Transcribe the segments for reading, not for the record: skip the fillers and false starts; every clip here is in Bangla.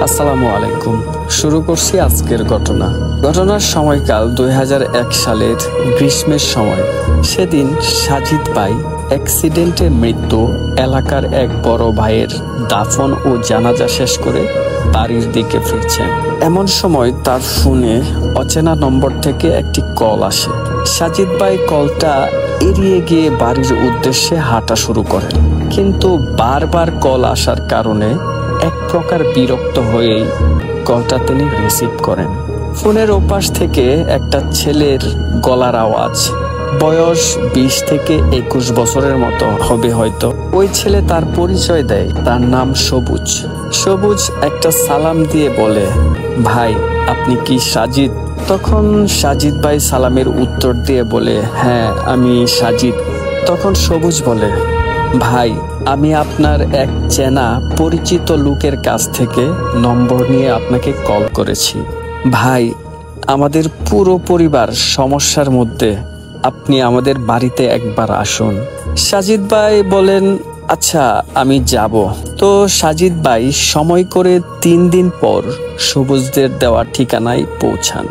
আসসালামু আলাইকুম। শুরু করছি আজকের ঘটনার সময়কাল ২০০১ সালের গ্রীষ্মের সময়। সেদিন সাজিদ ভাই অ্যাক্সিডেন্টে মৃত্যু এলাকার এক বড় ভাইয়ের দাফন ও জানাজা শেষ করে বাড়ির দিকে ফিরছেন। এমন সময় তার ফোনে অচেনা নম্বর থেকে একটি কল আসে। সাজিদ ভাই কলটা এড়িয়ে গিয়ে বাড়ির উদ্দেশ্যে হাঁটা শুরু করেন, কিন্তু বারবার কল আসার কারণে এক প্রকার বিরক্ত হয়েই কলটা তিনি রিসিভ করেন। ফোনের ওপাশ থেকে একটা ছেলের গলার আওয়াজ। বয়স ২০ থেকে ২১ বছরের মতো হবে হয়তো। ওই ছেলে তার পরিচয় দেয়, তার নাম সবুজ। সবুজ একটা সালাম দিয়ে বলে, ভাই আপনি কি সাজিদ? তখন সাজিদ ভাই সালামের উত্তর দিয়ে বলে, হ্যাঁ আমি সাজিদ। তখন সবুজ বলে, ভাই আমি আপনার এক চেনা পরিচিত লোকের কাছ থেকে নম্বর নিয়ে আপনাকে কল করেছি। ভাই আমাদের পুরো পরিবার সমস্যার মধ্যে, আপনি আমাদের বাড়িতে একবার আসুন। সাজিদ ভাই বলেন, আচ্ছা আমি যাব। তো সাজিদ ভাই সময় করে ৩ দিন পর সবুজদের দেওয়া ঠিকানায় পৌঁছান।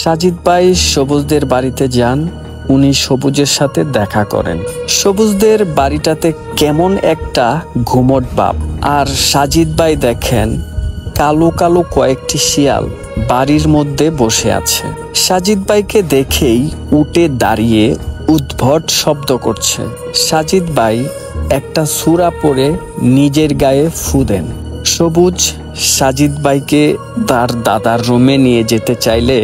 সাজিদ ভাই সবুজদের বাড়িতে যান। উনি সবুজের সাথে দেখা করেন। সবুজদের বাড়িটাতে কেমন একটা ঘুমট ভাব, আর সাজিদ ভাই দেখেন কালো কালো কয়েকটি শিয়াল বাড়ির মধ্যে বসে আছে। সাজিদ ভাইকে দেখেই উঠে দাঁড়িয়ে উদ্ভট শব্দ করছে। সাজিদ ভাই একটা সূরা পড়ে নিজের গায়ে ফু দেন। সবুজ সাজিদ ভাইকে তার দাদার রুমে নিয়ে যেতে চাইলে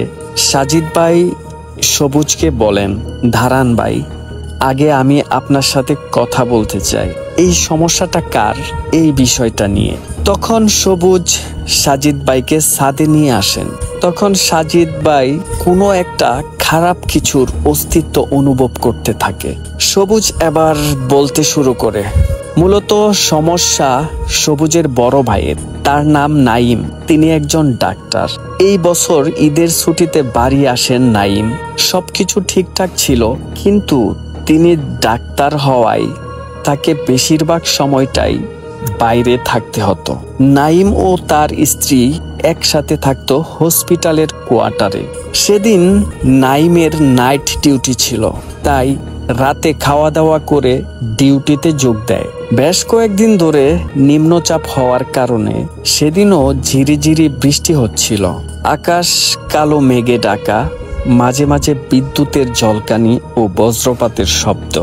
সাজিদ ভাই সবুজকে বলেন, দাঁড়ান ভাই, আগে আমি আপনার সাথে কথা বলতে চাই। এই সমস্যাটা কার, এই বিষয়টা নিয়ে। তখন সবুজ সাজিদ ভাইকে ছাদে নিয়ে আসেন। তখন সাজিদ ভাই কোনো একটা খারাপ কিছুর অস্তিত্ব অনুভব করতে থাকে। সবুজ এবার বলতে শুরু করে। মূলত সমস্যা সবুজের বড় ভাইয়ের, তার নাম নাইম। তিনি একজন ডাক্তার। এই বছর ঈদের ছুটিতে বাড়ি আসেন নাইম। সবকিছু ঠিকঠাক ছিল, কিন্তু তিনি ডাক্তার হওয়ায় তাকে বেশিরভাগ সময়টাই বাইরে থাকতে হতো। নাইম ও তার স্ত্রী একসাথে থাকতো হসপিটালের কোয়ার্টারে। সেদিন নাইমের নাইট ডিউটি ছিল, তাই রাতে খাওয়া দাওয়া করে ডিউটিতে যোগ দেয়। বেশ কয়েকদিন ধরে নিম্নচাপ হওয়ার কারণে সেদিনও ঝিরিঝিরি বৃষ্টি হচ্ছিল। আকাশ কালো মেঘে ঢাকা, মাঝে মাঝে বিদ্যুতের ঝলকানি ও বজ্রপাতের শব্দ।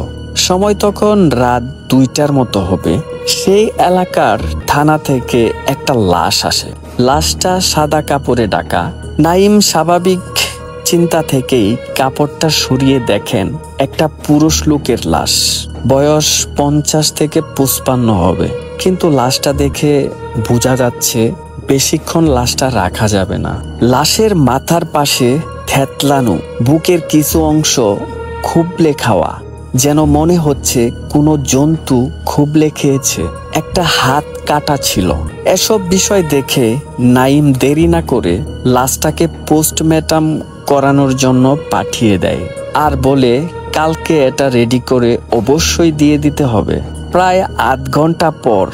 সময় তখন রাত ২টার মতো হবে। সেই এলাকার থানা থেকে একটা লাশ আসে। লাশটা সাদা কাপড়ে ঢাকা। নাইম স্বাভাবিক চিন্তা থেকেই কাপড়টা সরিয়ে দেখেন একটা পুরুষ লোকের লাশ। বয়স ৫০ থেকে ৫৫ হবে, কিন্তু লাশটা দেখে বোঝা যাচ্ছে বেশিক্ষণ লাশটা রাখা যাবে না। লাশের মাথার পাশে থেতলানো, বুকের কিছু অংশ খুবলে খাওয়া, যেন মনে হচ্ছে কোনো জন্তু খুবলে খেয়েছে। একটা হাত কাটা ছিল। এসব বিষয় দেখে নাইম দেরি না করে লাশটাকে পোস্টমর্টম করানোর জন্য পাঠিয়ে দেয়, আর বলে কালকে এটা রেডি করে অবশ্যই দিয়ে দিতে হবে। প্রায় আধ ঘন্টা পর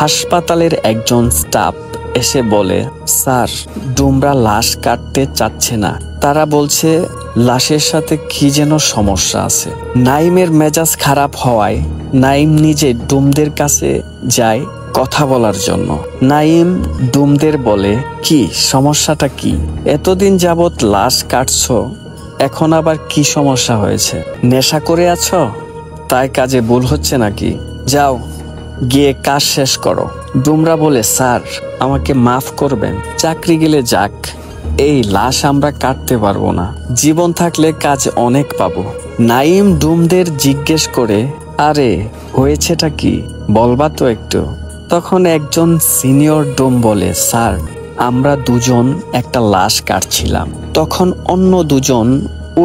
হাসপাতালের একজন স্টাফ এসে বলে, স্যার ডুমরা লাশ কাটতে চাচ্ছে না। তারা বলছে লাশের সাথে কি যেন সমস্যা আছে। নাইমের মেজাজ খারাপ হওয়ায় নাইম নিজে ডুমদের কাছে যায় কথা বলার জন্য। নাইম ডুমদের বলে, কি সমস্যাটা কি? এতদিন যাবৎ লাশ কাটছো, এখন আবার কি সমস্যা হয়েছে? নেশা করে আছো, তাই কাজে ভুল হচ্ছে নাকি? যাও গিয়ে কাজ শেষ করো। ডুমরা বলে, স্যার আমাকে মাফ করবেন, চাকরি গেলে যাক, এই লাশ আমরা কাটতে পারবো না। জীবন থাকলে কাজ অনেক পাবো। নাইম ডুমদের জিজ্ঞেস করে, আরে হয়েছেটা কি, বলবা তো একটু? তখন একজন সিনিয়র ডুম বলে, স্যার আমরা দুজন একটা লাশ কাটছিলাম, তখন অন্য দুজন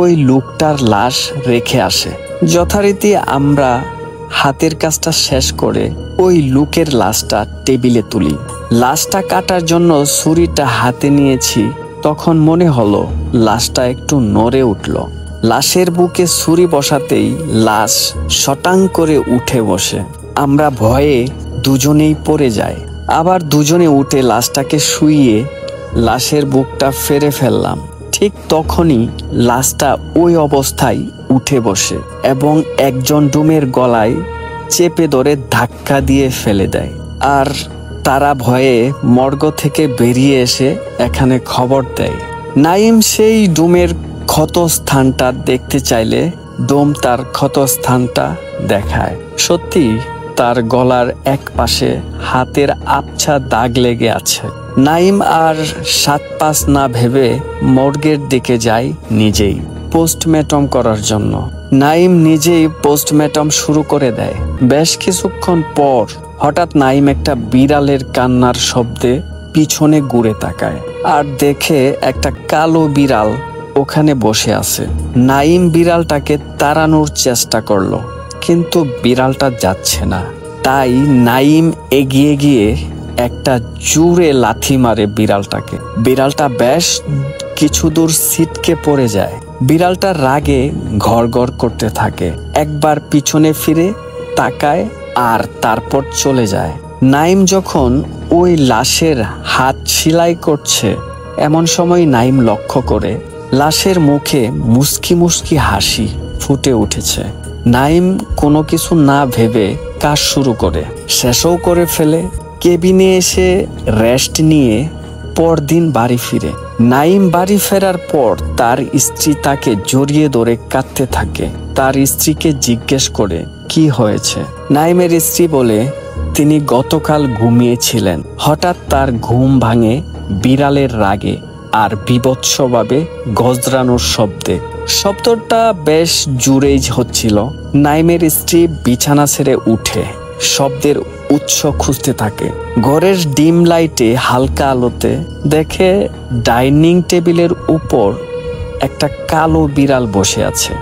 ওই লোকটার লাশ রেখে আসে। যথারীতি আমরা হাতের কাজটা শেষ করে ওই লোকের লাশটা টেবিলে তুলি। লাশটা কাটার জন্য ছুরিটা হাতে নিয়েছি, তখন মনে হলো লাশটা একটু নড়ে উঠল। লাশের বুকে ছুরি বসাতেই লাশ শটাং করে উঠে বসে। আমরা ভয়ে দুজনেই পড়ে যাই। আবার দুজনে উঠে লাশটাকে শুইয়ে লাশের বুকটা ফেরে ফেললাম। ঠিক তখনই লাশটা ওই অবস্থায় উঠে বসে এবং একজন ডুমের গলায় চেপে ধরে ধাক্কা দিয়ে ফেলে দেয়। আর তারা ভয়ে মর্গ থেকে বেরিয়ে এসে এখানে খবর দেয়। নাইম সেই ডুমের ক্ষতস্থানটা দেখতে চাইলে ডোম তার ক্ষতস্থানটা দেখায়। সত্যি তার গলার এক পাশে হাতের আবছা দাগ লেগে আছে। নাইম আর 7-5 না ভেবে মর্গের দিকে যায় নিজেই পোস্টমর্টম করার জন্য। নাইম নিজেই পোস্টমর্টম শুরু করে দেয়। বেশ কিছুক্ষণ পর হঠাৎ নাইম একটা বিড়ালের কান্নার শব্দে পিছনে ঘুরে তাকায় আর দেখে একটা কালো বিড়াল ওখানে বসে আছে। নাইম বিড়ালটাকে তাড়ানোর চেষ্টা করলো, কিন্তু বিড়ালটা যাচ্ছে না। তাই নাইম এগিয়ে গিয়ে একটা জোরে লাথি মারে বিড়ালটাকে। বিড়ালটা বেশ কিছু দূর ছিটকে পড়ে যায়। বিড়ালটা রাগে ঘরঘর করতে থাকে, একবার পিছনে ফিরে তাকায় আর তারপর চলে যায়। নাইম যখন ওই লাশের হাত সেলাই করছে, এমন সময় নাইম লক্ষ্য করে লাশের মুখে মুস্কি মুস্কি হাসি ফুটে উঠেছে। নাইম কোনো কিছু না ভেবে কাজ শুরু করে, শেষও করে ফেলে। কেবিনে এসে রেস্ট নিয়ে পরদিন বাড়ি ফিরে। নাইম বাড়ি ফেরার পর তার স্ত্রী তাকে জড়িয়ে ধরে কাঁদতে থাকে। তার স্ত্রীকে জিজ্ঞেস করে কি হয়েছে। নাইমের স্ত্রী বলে তিনি গতকাল ঘুমিয়েছিলেন, হঠাৎ তার ঘুম ভাঙে বিড়ালের রাগে আর বীভৎসভাবে গজরানোর শব্দে। শব্দটা বেশ জোরেই হচ্ছিল। নাইমের স্ত্রী বিছানা ছেড়ে উঠে শব্দের উৎস খুঁজতে থাকে। ঘরের ডিম লাইটে হালকা আলোতে দেখে ডাইনিং টেবিলের উপর একটা কালো বিড়াল বসে আছে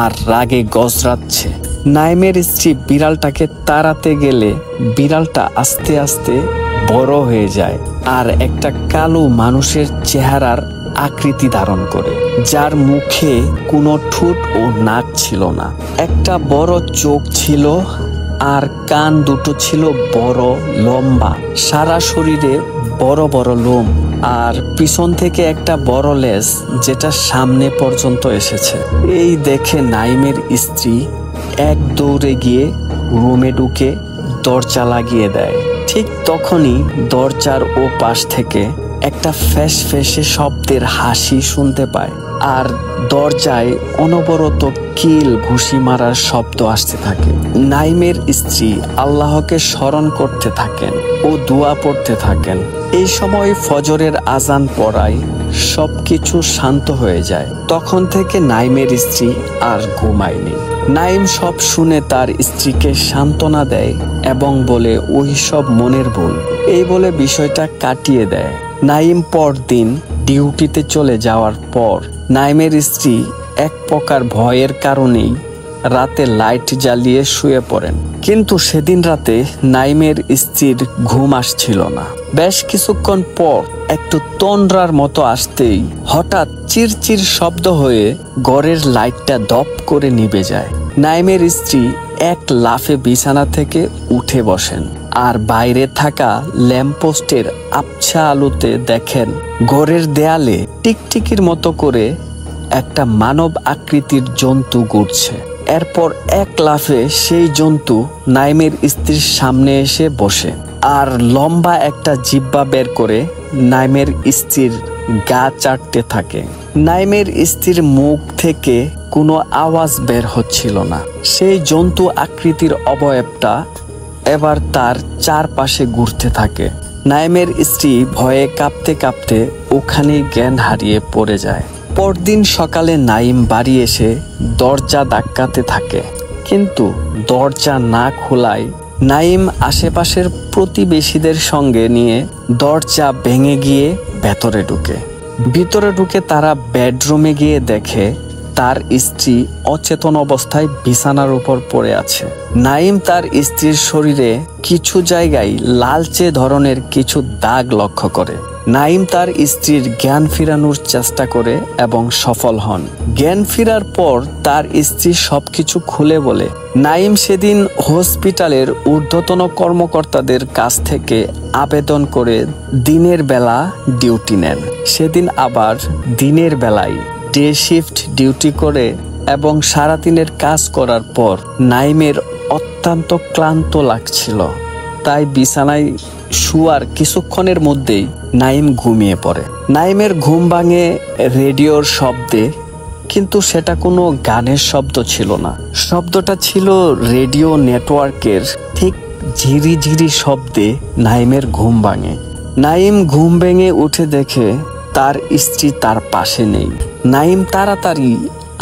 আর রাগে গজরাচ্ছে। নাইমের স্ত্রী বিড়ালটাকে তাড়াতে গেলে বিড়ালটা আস্তে আস্তে বড় হয়ে যায় আর একটা কালো মানুষের চেহারার আকৃতি ধারণ করে, যার মুখে কোনো ঠোঁট ও নাক ছিল না। একটা বড় চোখ ছিল আর কান দুটো ছিল বড় লম্বা। সারা শরীরে বড় বড় লোম আর পিছন থেকে একটা বড় লেজ যেটা সামনে পর্যন্ত এসেছে। এই দেখে নাইমের স্ত্রী এক দৌড়ে গিয়ে রুমে ঢুকে দরজা লাগিয়ে দেয়। ঠিক তখনই দরজার ও পাশ থেকে একটা ফ্যাস ফ্যাসে শব্দের হাসি শুনতে পায় আর দরজায় অনবরত কিল ঘুষি মারার শব্দ আসতে থাকে। নাইমের স্ত্রী আল্লাহকে স্মরণ করতে থাকেন ও দোয়া পড়তে থাকেন। এই সময় ফজরের আজান পড়ায় সবকিছু শান্ত হয়ে যায়। তখন থেকে নাইমের স্ত্রী আর ঘুমায়নি। নাইম সব শুনে তার স্ত্রীকে সান্ত্বনা দেয় এবং বলে ওই সব মনের ভুল, এই বলে বিষয়টা কাটিয়ে দেয়। নাইম পরদিন ডিউটিতে চলে যাওয়ার পর নাইমের স্ত্রী এক প্রকার ভয়ের কারণেই রাতে লাইট জ্বালিয়ে শুয়ে পড়েন। কিন্তু সেদিন রাতে নাইমের স্ত্রীর ঘুম আসছিল না। বেশ কিছুক্ষণ পর একটু তন্দ্রার মতো আসতেই হঠাৎ চিরচির শব্দ হয়ে ঘরের লাইটটা দপ করে নিভে যায়। নাইমের স্ত্রী এক লাফে বিছানা থেকে উঠে বসেন আর বাইরে থাকা ল্যাম্পপোস্টের আবছা আলোতে দেখেন ঘরের দেয়ালে টিকটিকির মতো করে একটা মানব আকৃতির জন্তু ঘুরছে। এরপর এক লাফে সেই জন্তু নাইমের স্ত্রীর সামনে এসে বসে আর লম্বা একটা জিহ্বা বের করে নাইমের স্ত্রীর গা চাটতে থাকে। নাইমের স্ত্রীর মুখ থেকে কোনো আওয়াজ বের হচ্ছিল না। সেই জন্তু আকৃতির অবয়বটা এবার তার চারপাশে ঘুরতে থাকে। নাইমের স্ত্রী ভয়ে কাঁপতে কাঁপতে ওখানেই জ্ঞান হারিয়ে পড়ে যায়। পরদিন সকালে নাইম বাড়ি এসে দরজা ধাক্কাতে থাকে, কিন্তু দরজা না খোলায় নাইম আশেপাশের প্রতিবেশীদের সঙ্গে নিয়ে দরজা ভেঙে গিয়ে ভিতরে ঢুকে তারা বেডরুমে গিয়ে দেখে তার স্ত্রী অচেতন অবস্থায় বিছানার উপর পড়ে আছে। নাইম তার স্ত্রীর শরীরে কিছু জায়গায় লালচে ধরনের কিছু দাগ লক্ষ্য করে। নাইম তার স্ত্রীর জ্ঞান ফিরানোর চেষ্টা করে এবং সফল হন। জ্ঞান ফেরার পর তার স্ত্রী সবকিছু খুলে বলে। নাইম সেদিন হসপিটালের ঊর্ধ্বতন কর্মকর্তাদের কাছ থেকে আবেদন করে দিনের বেলা ডিউটি নেন। সেদিন আবার দিনের বেলায় ডে শিফট ডিউটি করে এবং সারাদিনের কাজ করার পর নাইমের অত্যন্ত ক্লান্ত লাগছিল। তাই বিছানায় শুয়ার কিছুক্ষণের মধ্যেই নাইম ঘুমিয়ে পড়ে। নাইমের ঘুম ভাঙে রেডিওর শব্দে, কিন্তু সেটা কোনো গানের শব্দ ছিল না। শব্দটা ছিল রেডিও নেটওয়ার্কের ঠিক ঝিরিঝিরি শব্দে নাইমের ঘুম ভাঙে। নাইম ঘুম ভেঙে উঠে দেখে তার স্ত্রী তার পাশে নেই। নাইম তাড়াতাড়ি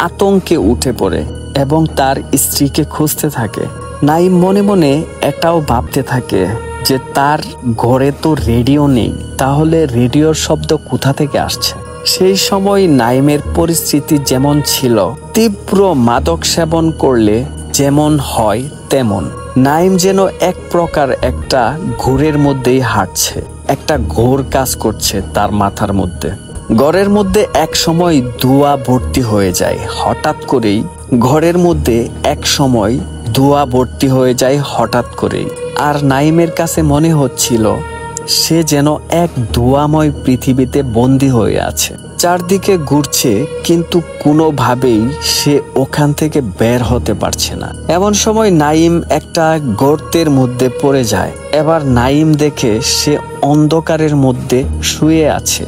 আতঙ্কে উঠে পড়ে এবং তার স্ত্রীকে খুঁজতে থাকে। নাইম মনে মনে এটাও ভাবতে থাকে যে তার ঘরে তো রেডিও নেই, তাহলে রেডিওর শব্দ কোথা থেকে আসছে। সেই সময় নাইমের পরিস্থিতি যেমন ছিল, তীব্র মাদক সেবন করলে যেমন হয় তেমন। নাইম যেন এক প্রকার একটা ঘোরের মধ্যেই হাঁটছে, একটা ঘোর কাজ করছে তার মাথার মধ্যে। ঘরের মধ্যে এক সময় ধোঁয়া ভর্তি হয়ে যায় হঠাৎ করেই। ঘরের মধ্যে এক সময় ধোঁয়া ভর্তি হয়ে যায় হঠাৎ করেই। আর নাইমের কাছে মনে হচ্ছিল সে যেন এক ধোঁয়াময় পৃথিবীতে বন্দী হয়ে আছে, চারদিকে ঘুরছে, কিন্তু কোনোভাবেই সে ওখান থেকে বের হতে পারছে না। এমন সময় নাইম একটা গর্তের মধ্যে পড়ে যায়। এবার নাইম দেখে সে অন্ধকারের মধ্যে শুয়ে আছে,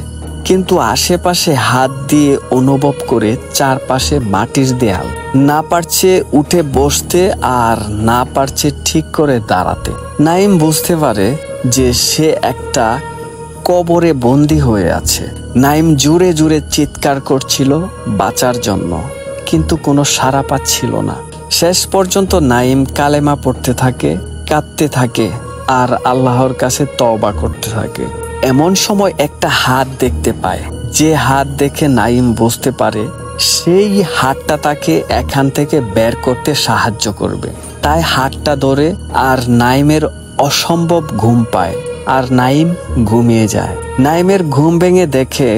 কিন্তু আশেপাশে হাত দিয়ে অনুভব করে চারপাশে মাটির দেয়াল। না পারছে উঠে বসতে আর না পারছে ঠিক করে দাঁড়াতে। নাইম বুঝতে পারে যে সে একটা কবরে বন্দী হয়ে আছে। নাইম জোরে জোরে চিৎকার করছিল বাঁচার জন্য, কিন্তু কোনো সাড়া পাচ্ছিল না। শেষ পর্যন্ত নাইম কালেমা পড়তে থাকে, কাঁদতে থাকে আর আল্লাহর কাছে তওবা করতে থাকে। এমন সময় একটা হাত দেখতে পায়, যে হাত দেখে নাইম বুঝতে পারে সেই হাতটা তাকে এখান থেকে বের করতে সাহায্য করবে। তাই হাতটা ধরে আর নাইমের অসম্ভব ঘুম পায় আর নাইম ঘুমিয়ে যায়। নাইমের ঘুম ভেঙে দেখে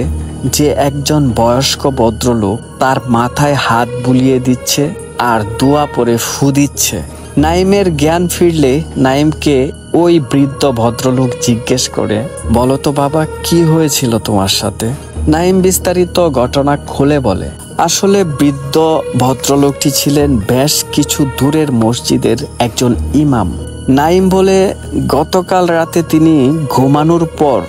যে একজন বয়স্ক ভদ্রলোক তার মাথায় হাত বুলিয়ে দিচ্ছে আর দোয়া পরে ফু দিচ্ছে। নাইমের জ্ঞান ফিরলে নাইমকে ওই বৃদ্ধ ভদ্রলোক জিজ্ঞেস করে, বলো তো বাবা, কি হয়েছিল তোমার সাথে? নাইম বিস্তারিত ঘটনা খুলে বলে। আসলে বৃদ্ধ ভদ্রলোকটি ছিলেন বেশ কিছু দূরের মসজিদের একজন ইমাম। নাইম বলে, গতকাল রাতে তিনি ঘুমানোর পর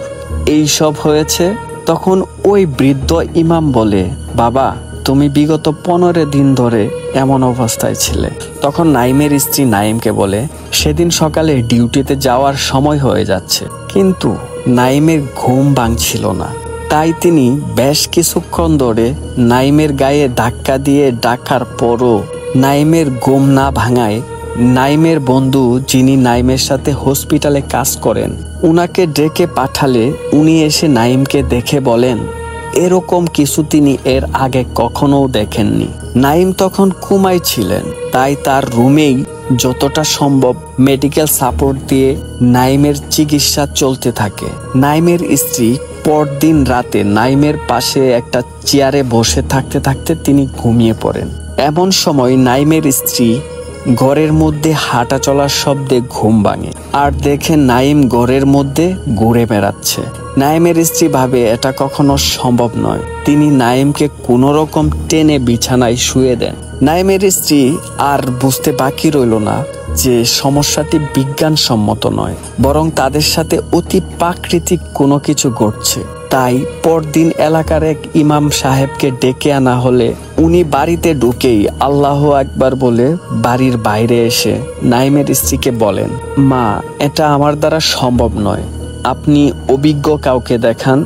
এই সব হয়েছে। তখন ওই বৃদ্ধ ইমাম বলে, বাবা, তুমি বিগত 15 দিন ধরে এমন অবস্থায় ছিলে। তখন নাইমের স্ত্রী নাইমকে বলে, সেদিন সকালে ডিউটিতে যাওয়ার সময় হয়ে যাচ্ছে, কিন্তু নাইমের ঘুম ভাঙছিল না। তাই তিনি বেশ কিছুক্ষণ ধরে নাইমের গায়ে ধাক্কা দিয়ে ডাকার পরও নাইমের ঘুম না ভাঙায় নাইমের বন্ধু, যিনি নাইমের সাথে হসপিটালে কাজ করেন, উনাকে ডেকে পাঠালে উনি এসে নাইমকে দেখে বলেন, এরকম কিছু তিনি এর আগে কখনো দেখেননি। নাইম তখন কোমায় ছিলেন, তাই তার রুমেই যতটা সম্ভব মেডিকেল সাপোর্ট দিয়ে নাইমের চিকিৎসা চলতে থাকে। নাইমের স্ত্রী পরদিন রাতে নাইমের পাশে একটা চেয়ারে বসে থাকতে থাকতে তিনি ঘুমিয়ে পড়েন। এমন সময় নাইমের স্ত্রী ঘরের মধ্যে হাঁটা চলার শব্দে ঘুম ভাঙে আর দেখে নাইম ঘরের মধ্যে ঘুরে বেড়াচ্ছে। নাইমের স্ত্রী ভাবে এটা কখনো সম্ভব নয়। তিনি নাইমকে কোনো রকম টেনে বিছানায় শুয়ে দেন। নাইমের স্ত্রী আর বুঝতে বাকি রইল না যে সমস্যাটি বিজ্ঞানসম্মত নয়, বরং তাদের সাথে অতি প্রাকৃতিক কোনো কিছু ঘটছে। তাই পরদিন এলাকার এক ইমাম সাহেবকে ডেকে আনা হলে উনি বাড়িতে ঢুকেই আল্লাহু আকবার বলে বাড়ির বাইরে এসে নাইমের স্ত্রীকে বলেন, মা, এটা আমার দ্বারা সম্ভব নয়, আপনি অভিজ্ঞ কাউকে দেখান।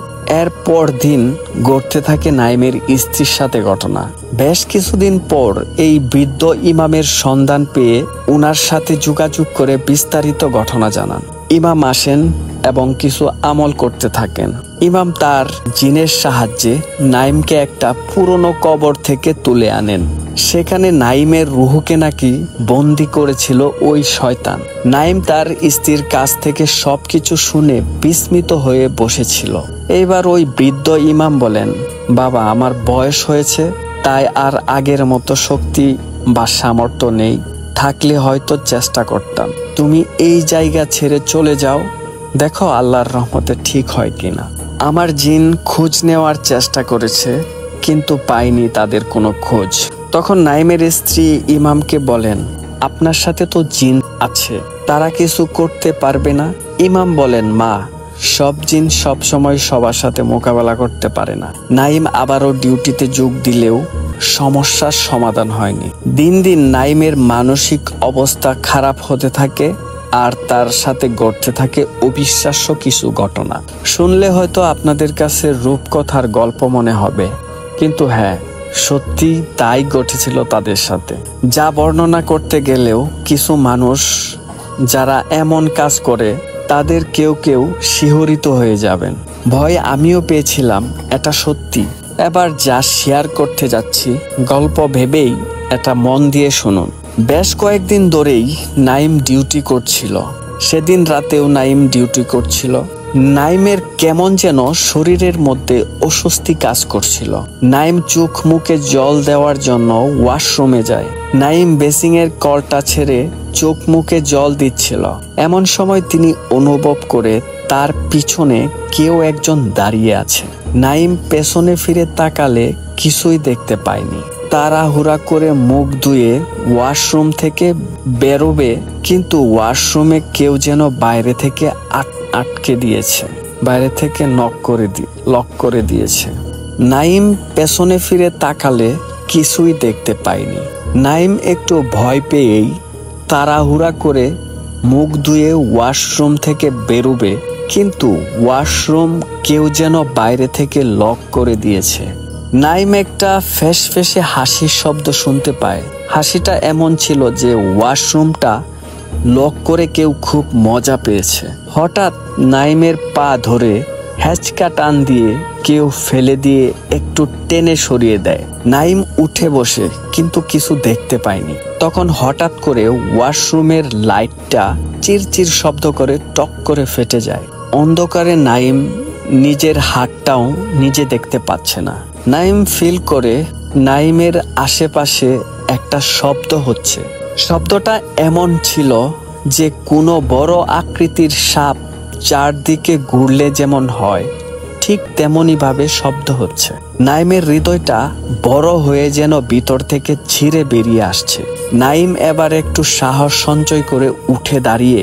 এরপর দিন ঘটতে থাকে নাইমের স্ত্রীর সাথে ঘটনা। বেশ কিছুদিন পর এই বৃদ্ধ ইমামের সন্ধান পেয়ে উনার সাথে যোগাযোগ করে বিস্তারিত ঘটনা জানান। ইমাম আসেন এবং কিছু আমল করতে থাকেন। ইমাম তার জিনের সাহায্যে নাইমকে একটা পুরনো কবর থেকে তুলে আনেন। সেখানে নাইমের রুহুকে নাকি বন্দি করেছিল ওই শয়তান। নাইম তার স্ত্রীর কাছ থেকে সবকিছু শুনে বিস্মিত হয়ে বসেছিল। এইবার ওই বৃদ্ধ ইমাম বলেন, বাবা, আমার বয়স হয়েছে, তাই আর আগের মতো শক্তি বা সামর্থ্য নেই। থাকলে হয়তো চেষ্টা করতাম। তুমি এই জায়গা ছেড়ে চলে যাও, দেখো আল্লাহর রহমতে ঠিক হয় কিনা। আমার জিন খোঁজ নেওয়ার চেষ্টা করেছে, কিন্তু পাইনি তাদের কোনো খোঁজ। তখন নাইমের স্ত্রী ইমামকে বলেন, আপনার সাথে তো জিন আছে, তারা কিছু করতে পারবে না? ইমাম বলেন, মা, সব জিন সব সময় সবার সাথে মোকাবেলা করতে পারে না। নাইম আবারও ডিউটিতে যোগ দিলেও সমস্যার সমাধান হয়নি। দিন দিন নাইমের মানসিক অবস্থা খারাপ হতে থাকে, আর তার সাথে ঘটতে থাকে অবিশ্বাস্য কিছু ঘটনা। শুনলে হয়তো আপনাদের কাছে রূপকথার গল্প মনে হবে, কিন্তু হ্যাঁ, সত্যি তাই ঘটেছিল তাদের সাথে। যা বর্ণনা করতে গেলেও কিছু মানুষ যারা এমন কাজ করে তাদের কেউ কেউ শিহরিত হয়ে যাবেন। ভয় আমিও পেয়েছিলাম, এটা সত্যি। এবার যা শেয়ার করতে যাচ্ছি, গল্প ভেবেই এটা মন দিয়ে শুনুন। বেশ কয়েকদিন ধরেই নাইম ডিউটি করছিল। সেদিন রাতেও নাইম ডিউটি করছিল। নাইমের কেমন যেন শরীরের মধ্যে অস্বস্তি কাজ করছিল। নাইম চোখ মুখে জল দেওয়ার জন্য ওয়াশরুমে যায়। নাইম বেসিংয়ের কলটা ছেড়ে চোখ মুখে জল দিচ্ছিল। এমন সময় তিনি অনুভব করে তার পিছনে কেউ একজন দাঁড়িয়ে আছে। নাইম পেছনে ফিরে তাকালে কিছুই দেখতে পায়নি। তাড়াহুড়া করে মুখ ধুয়ে ওয়াশরুম থেকে বেরোবে, কিন্তু ওয়াশরুমে কেউ যেন বাইরে থেকে আটকে দিয়েছে, বাইরে থেকে লক করে দিয়েছে। নাইম পেছনে ফিরে তাকালে কিছুই দেখতে পায়নি। নাইম একটু ভয় পেয়েই তাড়াহুড়া করে মুখ ধুয়ে ওয়াশরুম থেকে বেরোবে, কিন্তু ওয়াশরুম কেউ যেন বাইরে থেকে লক করে দিয়েছে। নাইম একটা ফেসে হাসির শব্দ শুনতে পায়। হাসিটা এমন ছিল যে ওয়াশরুমটা লক করে কেউ খুব মজা পেয়েছে। হঠাৎ নাইমের পা ধরে হ্যাচকা টান দিয়ে কেউ ফেলে দিয়ে একটু টেনে সরিয়ে দেয়। নাইম উঠে বসে, কিন্তু কিছু দেখতে পায়নি। তখন হঠাৎ করে ওয়াশরুমের লাইটটা চিরচির শব্দ করে টক করে ফেটে যায়। অন্ধকারে নাইম নিজের হাতটাও নিজে দেখতে পাচ্ছে না। নাইম ফিল করে নাইমের আশেপাশে একটা শব্দ হচ্ছে। শব্দটা এমন ছিল যে কোনো বড় আকৃতির সাপ চারদিকে ঘুরলে যেমন হয়, ঠিক তেমনই ভাবে শব্দ হচ্ছে। নাইমের হৃদয়টা বড় হয়ে যেন ভিতর থেকে ছিঁড়ে বেরিয়ে আসছে। নাইম এবার একটু সাহস সঞ্চয় করে উঠে দাঁড়িয়ে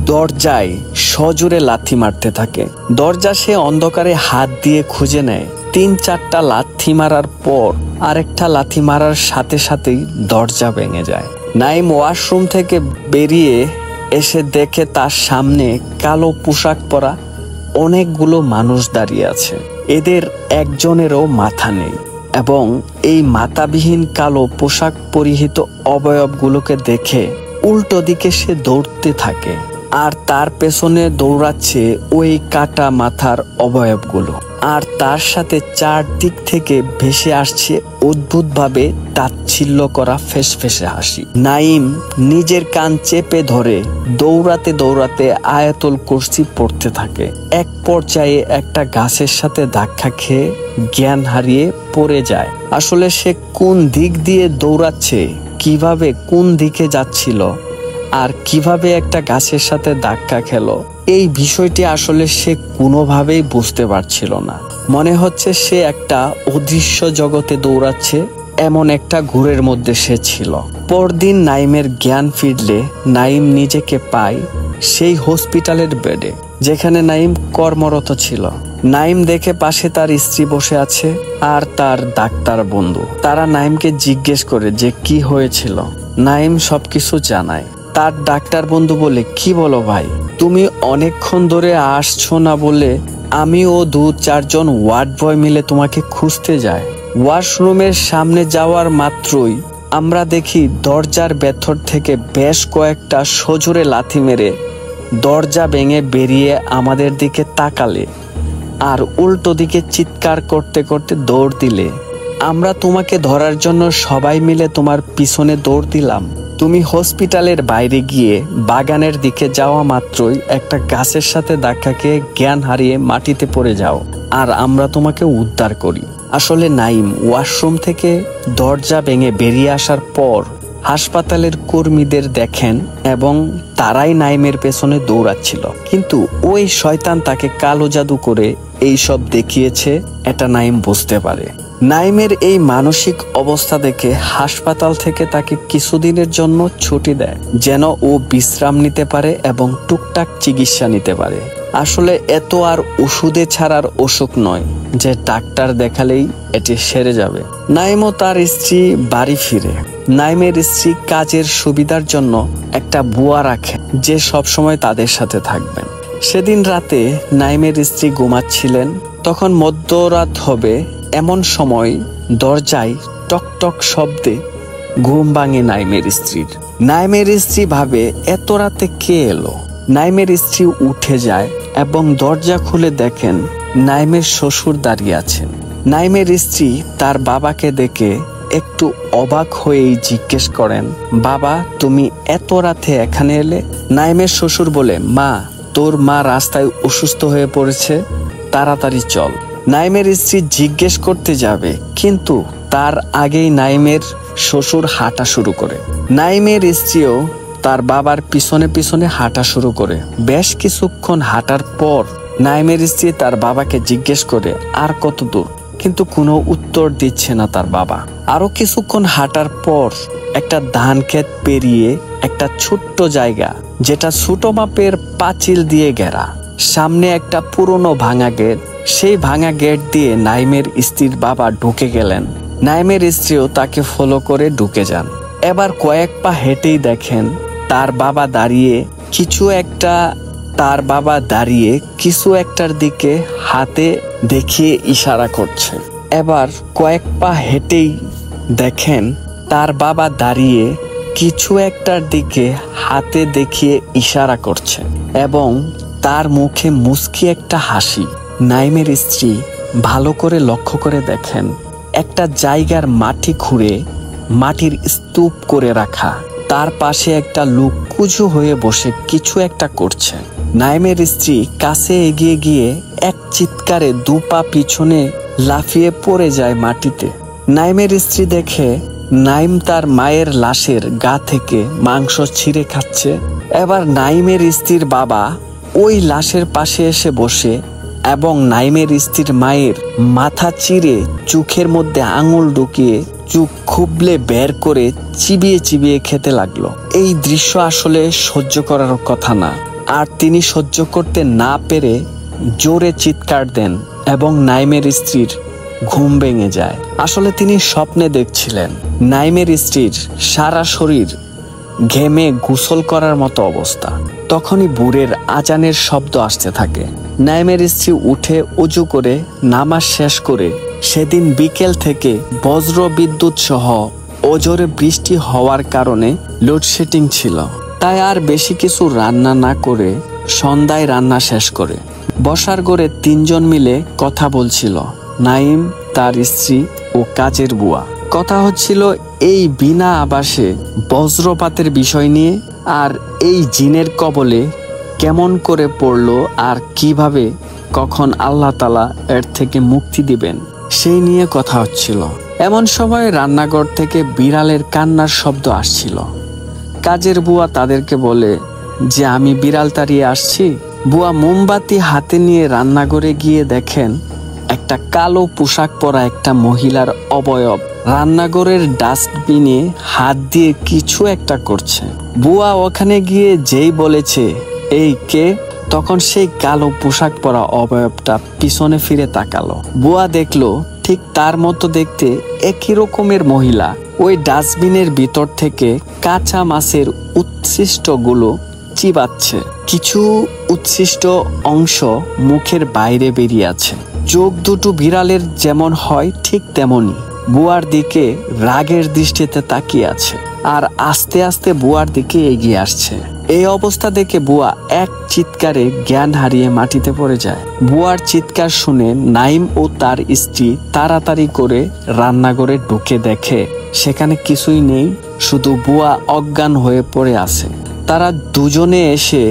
দরজায় সজোরে লাথি মারতে থাকে। দরজা সে অন্ধকারে হাত দিয়ে খুঁজে নেয়। 3-4টা লাথি মারার পর আরেকটা লাথি মারার সাথে সাথেই দরজা ভেঙে যায়। নাইম ওয়াশরুম থেকে বেরিয়ে এসে দেখে তার সামনে কালো পোশাক পরা অনেকগুলো মানুষ দাঁড়িয়ে আছে। এদের একজনেরও মাথা নেই, এবং এই মাথাবিহীন কালো পোশাক পরিহিত অবয়বগুলোকে দেখে উল্টো দিকে সে দৌড়তে থাকে, আর তার পেছনে দৌড়াচ্ছে ওই কাটা মাথার অবয়বগুলো। আর তার সাথে চারদিক থেকে ভেসে আসছে অদ্ভুতভাবে তাচ্ছিল্য করা ফেসফেসে হাসি। নাইম নিজের কান চেপে ধরে দৌড়াতে দৌড়াতে আয়াতুল কুরসি পড়তে থাকে। এক পর্যায়ে একটা গাছের সাথে ধাক্কা খেয়ে জ্ঞান হারিয়ে পড়ে যায়। আসলে সে কোন দিক দিয়ে দৌড়াচ্ছে, কিভাবে কোন দিকে যাচ্ছিল, আর কিভাবে একটা গাছের সাথে ধাক্কা খেলো, এই বিষয়টি আসলে সে কোনোভাবেই বুঝতে পারছিল না। মনে হচ্ছে সে একটা অদৃশ্য জগতে দৌড়াচ্ছে, এমন একটা ঘোরের মধ্যে সে ছিল। পরদিন নাইমের জ্ঞান ফিরলে নাইম নিজেকে পায় সেই হসপিটালের বেডে যেখানে নাইম কর্মরত ছিল। নাইম দেখে পাশে তার স্ত্রী বসে আছে আর তার ডাক্তার বন্ধু। তারা নাইমকে জিজ্ঞেস করে যে কি হয়েছিল। নাইম সবকিছু জানায়। তার ডাক্তার বন্ধু বলে, কি বলো ভাই, তুমি অনেকক্ষণ ধরে আসছো না বলে আমি ও 2-4 জন ওয়ার্ড বয় মিলে তোমাকে খুঁজতে যায়। ওয়াশরুমের সামনে যাওয়ার মাত্রই আমরা দেখি দরজার ভেতর থেকে বেশ কয়েকটা সজোরে লাথি মেরে দরজা ভেঙে বেরিয়ে আমাদের দিকে তাকালে আর উল্টো দিকে চিৎকার করতে করতে দৌড় দিলে। আমরা তোমাকে ধরার জন্য সবাই মিলে তোমার পিছনে দৌড় দিলাম। তুমি হসপিটালের বাইরে গিয়ে বাগানের দিকে যাওয়া মাত্রই একটা গাছের সাথে ধাক্কা খেয়ে জ্ঞান হারিয়ে মাটিতে পড়ে যাও, আর আমরা তোমাকে উদ্ধার করি। আসলে নাইম ওয়াশরুম থেকে দরজা ভেঙে বেরিয়ে আসার পর হাসপাতালের কর্মীদের দেখেন এবং তারাই নাইমের পেছনে দৌড়াচ্ছিল, কিন্তু ওই শয়তান তাকে কালো জাদু করে এইসব দেখিয়েছে, এটা নাইম বুঝতে পারে। নাইমের এই মানসিক অবস্থা দেখে হাসপাতাল থেকে তাকে কিছুদিনের জন্য ছুটি দেয়, যেন ও বিশ্রাম নিতে পারে এবং টুকটাক চিকিৎসা নিতে পারে। আসলে এত আর ওষুধে ছাড়ার অসুখ নয় যে ডাক্তার দেখালেই এটি সেরে যাবে। নাইম ও তার স্ত্রী বাড়ি ফিরে। নাইমের স্ত্রী কাজের সুবিধার জন্য একটা বুয়া রাখে যে সবসময় তাদের সাথে থাকবেন। সেদিন রাতে নাইমের স্ত্রী ঘুমাচ্ছিলেন, তখন মধ্যরাত হবে এমন সময় দরজায় টকটক শব্দে ঘুম ভাঙে নাইমের স্ত্রীর। নাইমের স্ত্রী ভাবে এত রাতে কে এলো। নাইমের স্ত্রী উঠে যায় এবং দরজা খুলে দেখেন নাইমের শ্বশুর দাঁড়িয়ে আছেন। নাইমের স্ত্রী তার বাবাকে দেখে একটু অবাক হয়েই জিজ্ঞেস করেন, বাবা তুমি এত রাতে এখানে এলে? নাইমের শ্বশুর বলে, মা তোর মা রাস্তায় অসুস্থ হয়ে পড়েছে, তাড়াতাড়ি চল। নাইমের স্ত্রী জিজ্ঞেস করতে যাবে, কিন্তু তার আগেই নাইমের শ্বশুর হাঁটা শুরু করে। নাইমের স্ত্রীও তার বাবার পিছনে পিছনে হাঁটা শুরু করে। বেশ কিছুক্ষণ হাঁটার পর নাইমের স্ত্রী তার বাবাকে জিজ্ঞেস করে আর কত দূর, কিন্তু কোনো উত্তর দিচ্ছে না তার বাবা। আরো কিছুক্ষণ হাঁটার পর একটা ধান ক্ষেত পেরিয়ে একটা ছোট্ট জায়গা, যেটা ছোট মাপের পাঁচিল দিয়ে ঘেরা, সামনে একটা পুরনো ভাঙা গেট। সেই ভাঙা গেট দিয়ে নাইমের স্ত্রীর বাবা ঢুকে গেলেন। নাইমের স্ত্রীও তাকে ফলো করে ঢুকে যান। এবার কয়েক পা হেঁটেই দেখেন তার বাবা দাঁড়িয়ে কিছু একটার দিকে হাতে দেখিয়ে ইশারা করছে। এবার কয়েক পা হেঁটেই দেখেন তার বাবা দাঁড়িয়ে কিছু একটার দিকে হাতে দেখিয়ে ইশারা করছে এবং তার মুখে মুচকি একটা হাসি। নাইমের স্ত্রী ভালো করে লক্ষ্য করে দেখেন একটা জায়গার মাটি খুঁড়ে মাটির স্তূপ করে রাখা, তার পাশে একটা লোক কুঁজো হয়ে বসে কিছু একটা করছে। নাইমের স্ত্রী কাছে এগিয়ে গিয়ে এক চিৎকারে দু পা পিছনে লাফিয়ে পড়ে যায় মাটিতে। নাইমের স্ত্রী দেখে নাইম তার মায়ের লাশের গা থেকে মাংস ছিঁড়ে খাচ্ছে। এবার নাইমের স্ত্রীর বাবা ওই লাশের পাশে এসে বসে এবং নাইমের স্ত্রীর মায়ের মাথা চিরে চোখের মধ্যে আঙুল ঢুকিয়ে চোখ খুবলে বের করে চিবিয়ে চিবিয়ে খেতে লাগলো। এই দৃশ্য আসলে সহ্য করার কথা না, আর তিনি সহ্য করতে না পেরে জোরে চিৎকার দেন এবং নাইমের স্ত্রীর ঘুম ভেঙে যায়। আসলে তিনি স্বপ্নে দেখছিলেন নাইমের স্ত্রীর সারা শরীর ঘেমে গোসল করার মতো অবস্থা। তখনই ভোরের আজানের শব্দ আসতে থাকে। নাইমের স্ত্রী উঠে উজু করে নামাজ শেষ করে, সেদিন বিকেল থেকে বজ্র বিদ্যুৎ সহ অঝোরে বৃষ্টি হওয়ার কারণে লোডশেডিং ছিল, তাই আর বেশি কিছু রান্না না করে সন্ধ্যায় রান্না শেষ করে বসার ঘরে তিনজন মিলে কথা বলছিল, নাইম, তার স্ত্রী ও কাজের বুয়া। কথা হচ্ছিল এই বিনা আবাসে বজ্রপাতের বিষয় নিয়ে, আর এই জিনের কবলে কেমন করে পড়লো আর কিভাবে কখন আল্লাহ তাআলা এর থেকে মুক্তি দিবেন সেই নিয়ে কথা হচ্ছিল। এমন সময় রান্নাঘর থেকে বিড়ালের কান্নার শব্দ আসছিল। কাজের বুয়া তাদেরকে বলে যে আমি বিড়াল তাড়িয়ে আসছি। বুয়া মোমবাতি হাতে নিয়ে রান্নাঘরে গিয়ে দেখেন একটা কালো পোশাক পরা একটা মহিলার অবয়ব রান্নাঘরের ডাস্টবিনে হাত দিয়ে কিছু একটা করছে। বুয়া ওখানে গিয়ে যেই বলেছে এই কে, তখন সেই কালো পোশাক পরা অবয়বটা পিছনে ফিরে তাকালো। বুয়া দেখলো ঠিক তার মতো দেখতে একই রকমের মহিলা ওই ডাস্টবিনের ভিতর থেকে কাঁচা মাছের উচ্ছিষ্টগুলো চিবাচ্ছে। কিছু উচ্ছিষ্ট অংশ মুখের বাইরে বেরিয়ে আছে। চোখ দুটো বিড়ালের যেমন হয় ঠিক তেমনি বুয়ার দিকে রাগের দৃষ্টিতে তাকিয়ে আছে। আর আস্তে আস্তে বুয়ার দিকে এগিয়ে আসছে। এই অবস্থা দেখে বুয়া এক চিৎকারে জ্ঞান হারিয়ে মাটিতে পড়ে যায়। বুয়ার চিৎকার শুনে নাইম ও তার স্ত্রী তাড়াতাড়ি করে রান্নাঘরে ঢুকে দেখে সেখানে কিছুই নেই, শুধু বুয়া অজ্ঞান হয়ে পড়ে আছে। তারা দুজনে এসে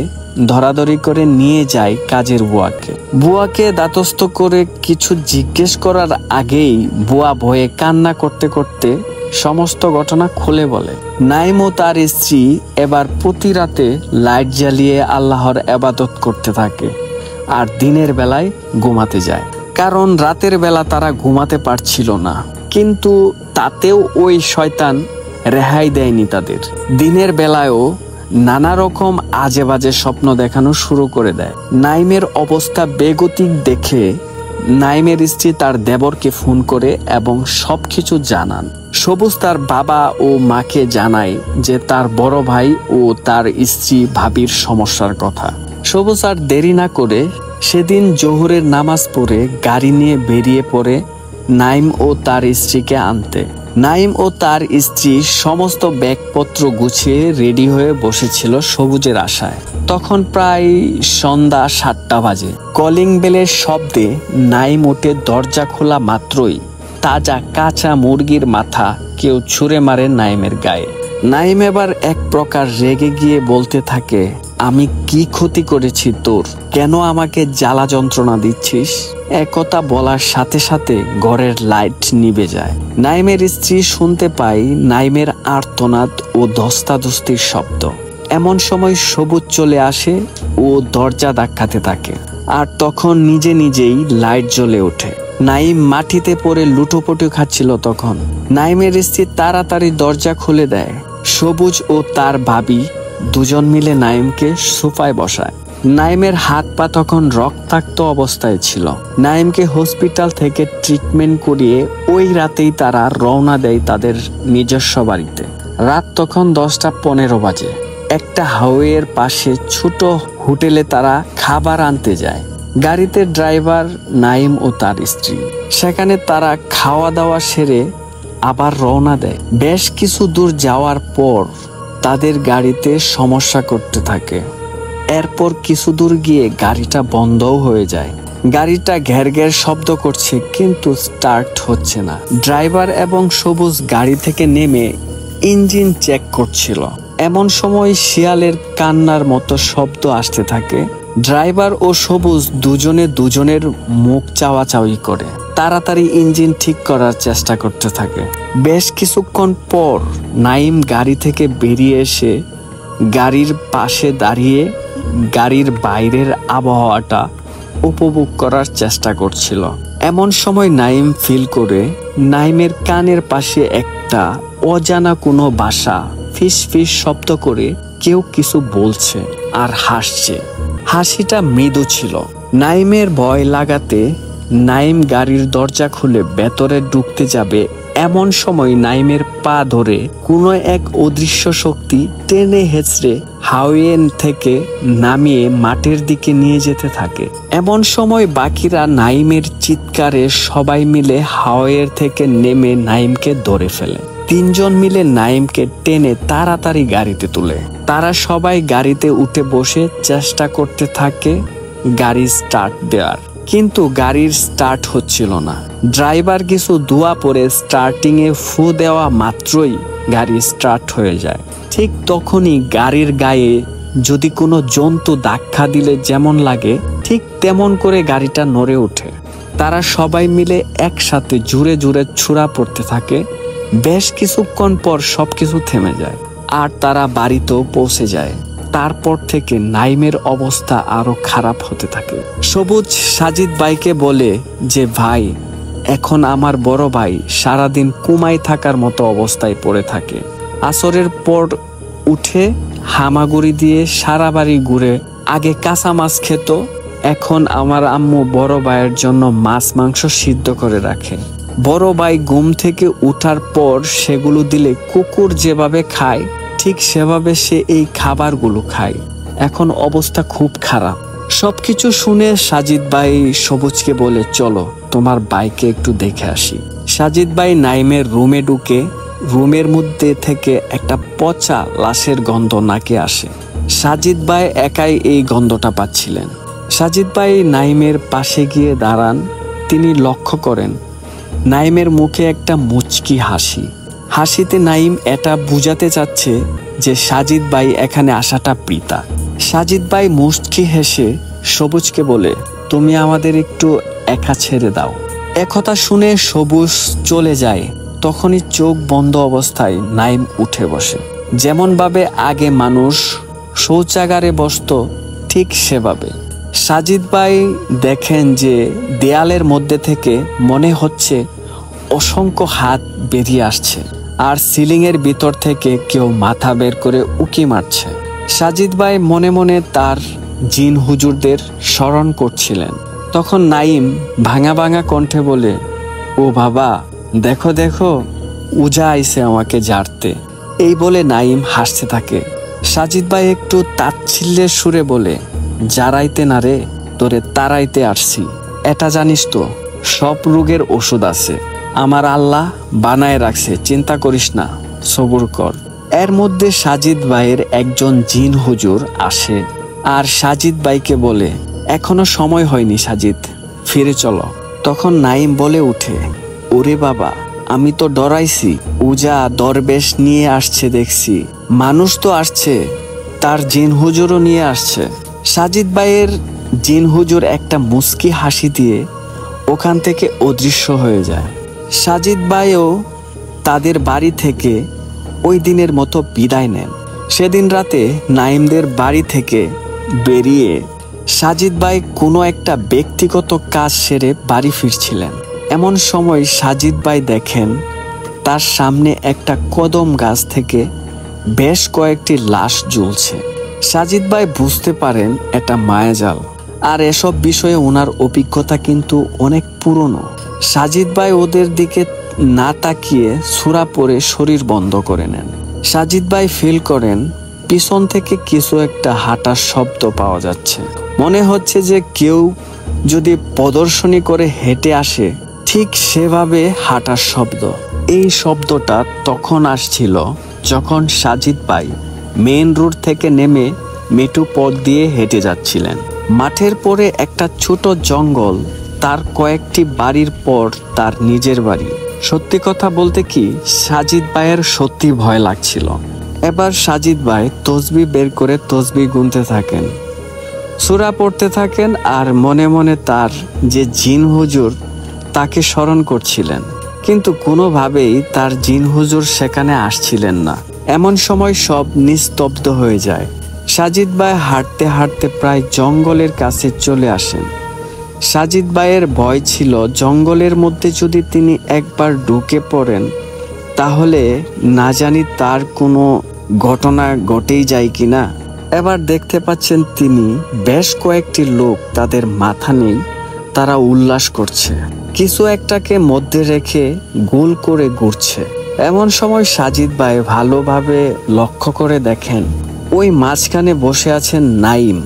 ধরাধরি করে নিয়ে যায় কাজের বুয়াকে। বুয়াকে দাতস্থ করে কিছু জিজ্ঞেস করার আগেই বুয়া ভয়ে কান্না করতে করতে সমস্ত ঘটনা খুলে বলে। নাইম ও তার স্ত্রী এবার প্রতি রাতে লাইট জ্বালিয়ে আল্লাহর ইবাদত করতে থাকে আর দিনের বেলায় ঘুমাতে যায়, কারণ রাতের বেলা তারা ঘুমাতে পারছিল না। কিন্তু তাতেও ওই শয়তান রেহাই দেয়নি তাদের। দিনের বেলায়ও নানা রকম আজে বাজে স্বপ্ন দেখানো শুরু করে দেয়। নাইমের অবস্থা বেগতিক দেখে নাইমের স্ত্রী তার দেবরকে ফোন করে এবং সবকিছু জানান। সবুজ তার বাবা ও মাকে জানায় যে তার বড় ভাই ও তার স্ত্রী ভাবির সমস্যার কথা। সবুজ আর দেরি না করে সেদিন জোহরের নামাজ পড়ে গাড়ি নিয়ে বেরিয়ে পড়ে নাইম ও তার স্ত্রীকে আনতে। নাইম ও তার স্ত্রী সমস্ত ব্যাগপত্র গুছিয়ে রেডি হয়ে বসেছিল সবুজের আশায়। তখন প্রায় সন্ধ্যা 7টা বাজে। কলিং বেলের শব্দে নাইম উঠে দরজা খোলা মাত্রই তাজা কাঁচা মুরগির মাথা কেউ ছুঁড়ে মারে নাইমের গায়ে। নাইম এবার এক প্রকার রেগে গিয়ে বলতে থাকে, আমি কি ক্ষতি করেছি তোর? কেন আমাকে জ্বালা যন্ত্রণা দিচ্ছিস? একথা বলার সাথে সাথে ঘরের লাইট নিভে যায়। নাইমের স্ত্রী শুনতে পায় নাইমের আর্তনাদ ও ধস্তাধস্তির শব্দ। এমন সময় সবুজ চলে আসে ও দরজা ধাক্কাতে থাকে, আর তখন নিজে নিজেই লাইট জ্বলে ওঠে। নাইম মাটিতে পড়ে লুটোপুটি খাচ্ছিল। তখন নাইমের স্ত্রী তাড়াতাড়ি দরজা খুলে দেয়। সবুজ ও তার ভাবি দুজন মিলে নাইমকে সোফায় বসায়। নাইমের হাত পা তখন রক্তাক্ত অবস্থায় ছিল। নাইমকে হসপিটাল থেকে ট্রিটমেন্ট করিয়ে ওই রাতেই তারা রওনা দেয় তাদের নিজস্ব বাড়িতে। রাত তখন 10টা 15 বাজে। একটা হাইওয়ের পাশে ছোট হোটেলে তারা খাবার আনতে যায়। গাড়িতে ড্রাইভার নাইম ও তার স্ত্রী। সেখানে তারা খাওয়া দাওয়া সেরে আবার রওনা দেয়। বেশ কিছু দূর যাওয়ার পর তাদের গাড়িতে সমস্যা করতে থাকে। এরপর কিছু দূর গিয়ে গাড়িটা বন্ধও হয়ে যায়। গাড়িটা ঘের ঘের শব্দ করছে, কিন্তু স্টার্ট হচ্ছে না। ড্রাইভার এবং সবুজ গাড়ি থেকে নেমে ইঞ্জিন চেক করছিল। এমন সময় শিয়ালের কান্নার মতো শব্দ আসতে থাকে। ড্রাইভার ও সবুজ দুজনে দুজনের মুখ চাওয়াচাওয়ি করে তাড়াতাড়ি ইঞ্জিন ঠিক করার চেষ্টা করতে থাকে। বেশ কিছুক্ষণ পর নাইম গাড়ি থেকে বেরিয়ে এসে গাড়ির পাশে দাঁড়িয়ে গাড়ির বাইরের আবহাওয়াটা উপভোগ করার চেষ্টা করছিল। এমন সময় নাইম ফিল করে নাইমের কানের পাশে একটা অজানা কোনো ভাষা ফিস ফিস শব্দ করে কেউ কিছু বলছে আর হাসছে। হাসিটা মৃদু ছিল। নাইমের ভয় লাগাতে নাইম গাড়ির দরজা খুলে ভেতরে ঢুকতে যাবে। এমন সময় নাইমের পা ধরে কোনো এক অদৃশ্য শক্তি টেনে হেঁচড়ে হাইওয়ে থেকে নামিয়ে মাঠের দিকে নিয়ে যেতে থাকে। এমন সময় বাকিরা নাইমের চিৎকারে সবাই মিলে হাইওয়ে থেকে নেমে নাইমকে ধরে ফেলে। 3 জন মিলে নাইমকে টেনে তাড়াতাড়ি গাড়িতে তুলে। তারা সবাই গাড়িতে উঠে বসে চেষ্টা করতে থাকে গাড়ি স্টার্ট দেওয়ার, কিন্তু গাড়ির স্টার্ট হচ্ছিল না। ড্রাইভার কিছু দোয়া পরে স্টার্টিং এ ফু দেওয়া মাত্রই গাড়ি স্টার্ট হয়ে যায়। ঠিক তখনই গাড়ির গায়ে যদি কোনো জন্তু ধাক্কা দিলে যেমন লাগে, ঠিক তেমন করে গাড়িটা নড়ে ওঠে। তারা সবাই মিলে একসাথে জুড়ে জুড়ে ছুড়া পড়তে থাকে। বেশ কিছুক্ষণ পর সবকিছু থেমে যায় আর তারা বাড়িতেও পৌঁছে যায়। তারপর থেকে নাইমের অবস্থা আরো খারাপ হতে থাকে। সবুজ সাজিদ ভাইকে বলে যে, ভাই, এখন আমার বড় ভাই সারাদিন কুমায় থাকার মতো অবস্থায় পড়ে থাকে। আসরের পর উঠে হামাগুড়ি দিয়ে সারা বাড়ি ঘুরে আগে কাঁচা মাছ খেত, এখন আমার আম্মু বড় ভাইয়ের জন্য মাছ মাংস সিদ্ধ করে রাখে। বড় ভাই ঘুম থেকে উঠার পর সেগুলো দিলে কুকুর যেভাবে খায় ঠিক সেভাবে সে এই খাবারগুলো খায়। এখন অবস্থা খুব খারাপ। সবকিছু শুনে সাজিদ ভাই সবুজকে বলে, চলো তোমার ভাইকে একটু দেখে আসি। সাজিদ ভাই নাইমের রুমে ঢুকে রুমের মধ্যে থেকে একটা পচা লাশের গন্ধ নাকে আসে। সাজিদ ভাই একাই এই গন্ধটা পাচ্ছিলেন। সাজিদ ভাই নাইমের পাশে গিয়ে দাঁড়ান। তিনি লক্ষ্য করেন নাইমের মুখে একটা মুচকি হাসি। হাসিতে নাইম এটা বুঝাতে চাচ্ছে যে সাজিদ ভাই এখানে আসাটা বৃথা। সাজিদ ভাই মুচকি হেসে সবুজকে বলে, তুমি আমাদের একটু একা ছেড়ে দাও। একথা শুনে সবুজ চলে যায়। তখনই চোখ বন্ধ অবস্থায় নাইম উঠে বসে। যেমনভাবে আগে মানুষ শৌচাগারে বসতো ঠিক সেভাবে। সাজিদ ভাই দেখেন যে দেয়ালের মধ্যে থেকে মনে হচ্ছে অসংখ্য হাত বেরিয়ে আসছে, আর সিলিংয়ের ভিতর থেকে কেউ মাথা বের করে উকি মারছে। সাজিদ ভাই মনে মনে তার জিন হুজুরদের স্মরণ করছিলেন। তখন নাইম ভাঙা ভাঙা কণ্ঠে বলে, ও বাবা, দেখো দেখো, উজা আইছে আমাকে জারতে। এই বলে নাইম হাসতে থাকে। সাজিদ ভাই একটু তাচ্ছিল্যের সুরে বলে, জারাইতে না রে, তোরে তারাইতে আসছি। এটা জানিস তো, সব রোগের ওষুধ আছে, আমার আল্লাহ বানায় রাখছে, চিন্তা করিস না, সবুর কর। এর মধ্যে সাজিদ ভাইয়ের একজন জিন হুজুর আসে আর সাজিদ ভাইকে বলে, এখনো সময় হয়নি সাজিদ, ফিরে চলো। তখন নাইম বলে উঠে, ওরে বাবা, আমি তো ডরাইছি, উজা দরবেশ নিয়ে আসছে দেখছি, মানুষ তো আসছে, তার জিন হুজুরও নিয়ে আসছে। সাজিদ ভাইয়ের জিন হুজুর একটা মুস্কি হাসি দিয়ে ওখান থেকে অদৃশ্য হয়ে যায়। সাজিদ ভাইও তাদের বাড়ি থেকে ওই দিনের মতো বিদায় নেন। সেদিন রাতে নাইমদের বাড়ি থেকে বেরিয়ে সাজিদ ভাই কোনো একটা ব্যক্তিগত কাজ সেরে বাড়ি ফিরছিলেন। এমন সময় সাজিদ ভাই দেখেন তার সামনে একটা কদম গাছ থেকে বেশ কয়েকটি লাশ ঝুলছে। সাজিদ ভাই বুঝতে পারেন এটা মায়াজাল, আর এসব বিষয়ে ওনার অভিজ্ঞতা কিন্তু অনেক পুরনো। সাজিদ ভাই ওদের দিকে না তাকিয়ে সূরা পড়ে শরীর বন্ধ করে নেন। সাজিদ ভাই ফিল করেন পিছন থেকে কিছু একটা হাঁটার শব্দ পাওয়া যাচ্ছে। মনে হচ্ছে যে কেউ যদি প্রদর্শনী করে হেঁটে আসে ঠিক সেভাবে হাঁটার শব্দ। এই শব্দটা তখন আসছিল যখন সাজিদ ভাই মেইন রোড থেকে নেমে মেটু পথ দিয়ে হেঁটে যাচ্ছিলেন। মাঠের পরে একটা ছোট জঙ্গল, তার কয়েকটি বাড়ির পর তার নিজের বাড়ি। সত্যি কথা বলতে কি, সাজিদ ভাইয়ের সত্যি ভয় লাগছিল। এবার সাজিদ ভাই তসবিহ বের করে তসবিহ গুনতে থাকেন, সূরা পড়তে থাকেন, আর মনে মনে তার যে জিন হুজুর তাকে স্মরণ করছিলেন, কিন্তু কোনোভাবেই তার জিন হুজুর সেখানে আসছিলেন না। এমন সময় সব নিস্তব্ধ হয়ে যায়। সাজিদ ভাই হাঁটতে হাঁটতে প্রায় জঙ্গলের কাছে চলে আসেন। সাজিদ ভাইয়ের ভয় ছিল জঙ্গলের মধ্যে যদি তিনি একবার ঢুকে পড়েন তাহলে না জানি তার কোনো ঘটনা ঘটেই যায় কিনা। এবার দেখতে পাচ্ছেন তিনি বেশ কয়েকটি লোক, তাদের মাথা নেই, তারা উল্লাস করছে, কিছু একটাকে মধ্যে রেখে গোল করে ঘুরছে। এমন সময় সাজিদ ভাই ভালোভাবে লক্ষ্য করে দেখেন ওই মাঝখানে বসে আছেন নাইম,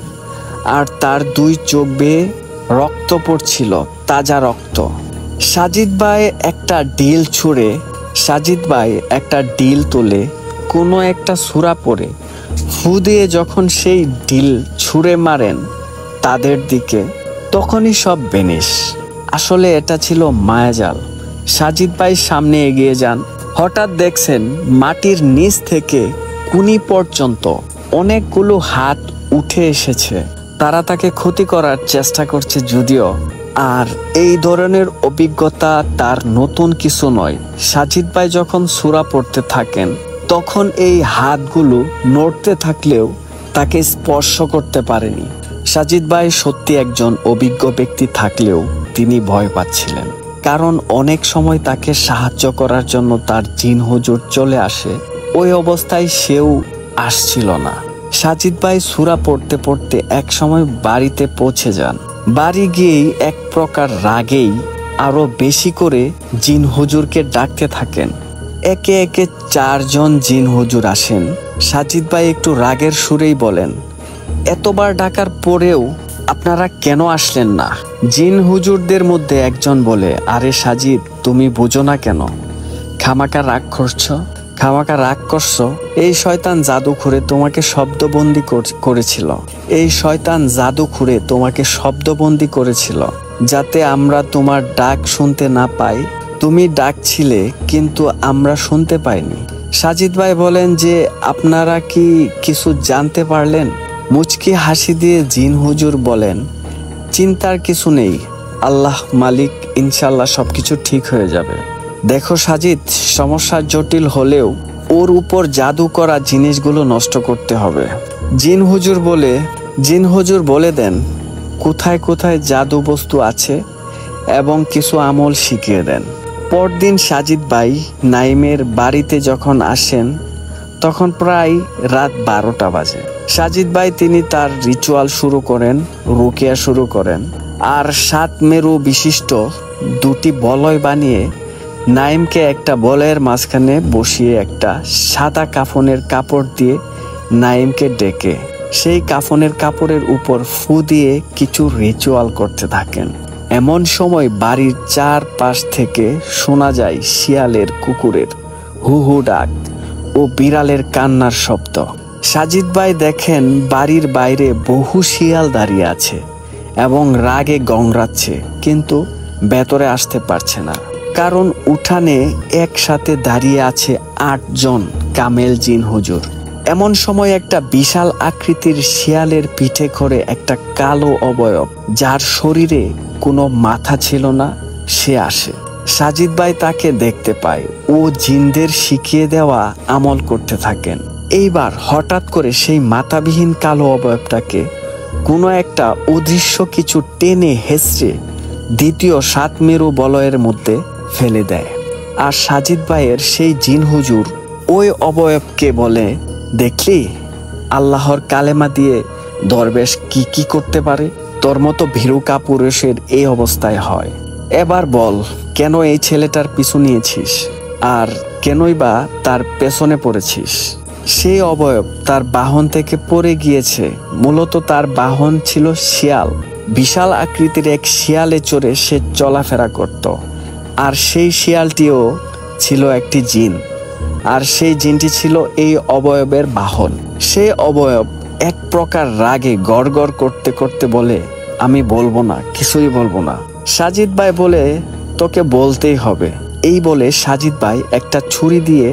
আর তার দুই চোখ বেয়ে রক্ত পড়ছিল, তাজা রক্ত। সাজিদ ভাই একটা ডিল তোলে, কোনো একটা সূরা পড়ে ফু দিয়ে যখন সেই ডিল ছুঁড়ে মারেন তাদের দিকে, তখনই সব বেনিশ। আসলে এটা ছিল মায়াজাল। সাজিদ ভাই সামনে এগিয়ে যান, হঠাৎ দেখছেন মাটির নিচ থেকে কুনি পর্যন্ত অনেকগুলো হাত উঠে এসেছে। তারা তাকে ক্ষতি করার চেষ্টা করছে যদিও, আর এই ধরনের অভিজ্ঞতা তার নতুন কিছু নয়। সাজিদ ভাই যখন সূরা পড়তে থাকেন তখন এই হাতগুলো নড়তে থাকলেও তাকে স্পর্শ করতে পারেনি। সাজিদ ভাই সত্যি একজন অভিজ্ঞ ব্যক্তি থাকলেও তিনি ভয় পাচ্ছিলেন, কারণ অনেক সময় তাকে সাহায্য করার জন্য তার জিন হুজুর চলে আসে, ওই অবস্থায় সেও আসছিল না। সাজিদ ভাই সূরা পড়তে পড়তে এক সময় বাড়িতে পৌঁছে যান। বাড়ি গিয়েই এক প্রকার রাগেই আরো বেশি করে জিন হুজুরকে ডাকতে থাকেন। একে একে 4 জন জিন হুজুর আসেন। সাজিদ ভাই একটু রাগের সুরেই বলেন, এতবার ডাকার পরেও আপনারা কেন আসলেন না? জিন হুজুরদের মধ্যে একজন বলে, আরে সাজিদ, তুমি বুঝো না কেন? খামাকা রাগ করছো? খামাকা রাগ করছো? এই শয়তান জাদুঘরে তোমাকে শব্দবন্দি করেছিল। এই শয়তান জাদুঘরে তোমাকে শব্দবন্দি করেছিল যাতে আমরা তোমার ডাক শুনতে না পাই। তুমি ডাকছিলে কিন্তু আমরা শুনতে পাইনি। সাজিদ ভাই বলেন যে আপনারা কি কিছু জানতে পারলেন? মুচকি হাসি দিয়ে জিন হুজুর বলেন, চিন্তার কিছু নেই, আল্লাহ মালিক, ইনশাল্লাহ সবকিছু ঠিক হয়ে যাবে। দেখো সাজিদ, সমস্যা জটিল হলেও ওর উপর জাদু করা জিনিসগুলো নষ্ট করতে হবে। জিন হুজুর বলে দেন কোথায় কোথায় জাদু বস্তু আছে এবং কিছু আমল শিখিয়ে দেন। পরদিন সাজিদ ভাই নাইমের বাড়িতে যখন আসেন তখন প্রায় রাত 12টা বাজে। সাজিদ ভাই তিনি তার রিচুয়াল শুরু করেন, রুকিয়া শুরু করেন, আর 7 মেরু বিশিষ্ট 2টি বলয় বানিয়ে নাইমকে একটা বলয়ের মাঝখানে বসিয়ে একটা সাদা কাফনের কাপড় দিয়ে নাইমকে ডেকে সেই কাফনের কাপড়ের উপর ফু দিয়ে কিছু রিচুয়াল করতে থাকেন। এমন সময় বাড়ির চারপাশ থেকে শোনা যায় শিয়ালের, কুকুরের হু হু ডাক ও বিড়ালের কান্নার শব্দ। সাজিদ ভাই দেখেন বাড়ির বাইরে বহু শিয়াল দাঁড়িয়ে আছে এবং রাগে গংরাচ্ছে, কিন্তু ভেতরে আসতে পারছে না, কারণ উঠানে একসাথে দাঁড়িয়ে আছে 8 জন কামেল জিন হুজুর। এমন সময় একটা বিশাল আকৃতির শিয়ালের পিঠে করে একটা কালো অবয়ব, যার শরীরে কোনো মাথা ছিল না, সে আসে। সাজিদ ভাই তাকে দেখতে পায়। ও জিনদের শিখিয়ে দেওয়া আমল করতে থাকেন। এইবার হঠাৎ করে সেই মাথাবিহীন কালো অবয়বটাকে কোনো একটা অদৃশ্য কিছু টেনে হেঁচড়ে দ্বিতীয় 7 মেরু বলয়ের মধ্যে ফেলে দেয়। আর সাজিদ ভাইয়ের সেই জিন হুজুর ওই অবয়বকে বলে, দেখলি আল্লাহর কালেমা দিয়ে দরবেশ কি কি করতে পারে? তোর মতো ভীরু কাপুরুষের এই অবস্থায় হয়। এবার বল, কেন এই ছেলেটার পিছু নিয়েছিস আর কেনই বা তার পেছনে পড়েছিস? সেই অবয়ব তার বাহন থেকে পড়ে গিয়েছে। মূলত তার বাহন ছিল শিয়াল। বিশাল আকৃতির এক শিয়ালে চড়ে সে চলাফেরা করত, আর সেই শিয়ালটিও ছিল একটি জিন, আর সেই জিনটি ছিল এই অবয়বের বাহন। সেই অবয়ব এক প্রকার রাগে গড়গড় করতে করতে বলে, আমি বলবো না, কিছুই বলবো না। সাজিদ ভাই বলে, তোকে বলতেই হবে। এই বলে সাজিদ ভাই একটা ছুরি দিয়ে